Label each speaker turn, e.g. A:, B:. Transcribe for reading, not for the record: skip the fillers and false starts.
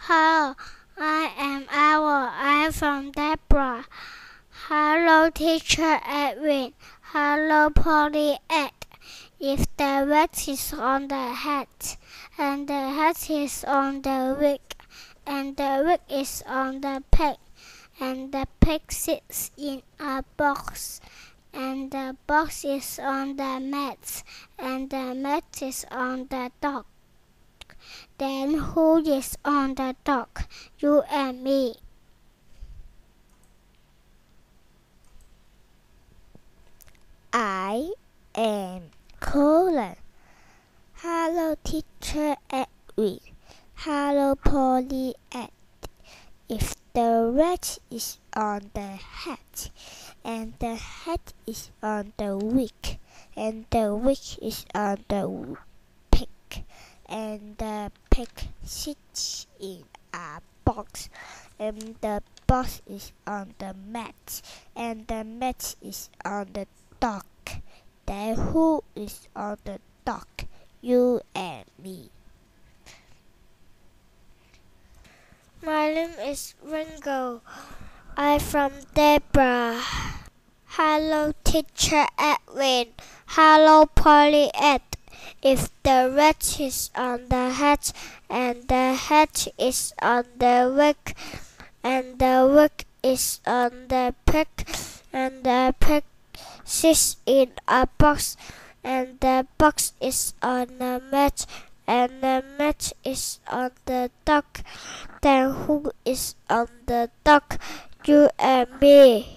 A: Hello, I am Owl. I am from Deborah. Hello, teacher Edwin. Hello, Polly Ed. If the rat is on the hat, and the hat is on the wig, and the wig is on the pig, and the pig sits in a box, and the box is on the mat, and the mat is on the dog. Then who is on the dog? You and me.
B: I am Colin. Hello, teacher Edwin. Hello, Polly Ed. If the rat is on the hat, and the hat is on the wig, and the wig is on the pig, and the pig sits in a box, and the box is on the mat, and the mat is on the dog. Then who is on the dog? You and me.
A: My name is Ringo. I'm from Deborah. Hello, teacher Edwin. Hello, Polly Ed. If the rat is on the hat, and the hat is on the wig, and the wig is on the pig, and the pig sits in a box, and the box is on the mat, and the mat is on the dog. Then who is on the dog? You and me.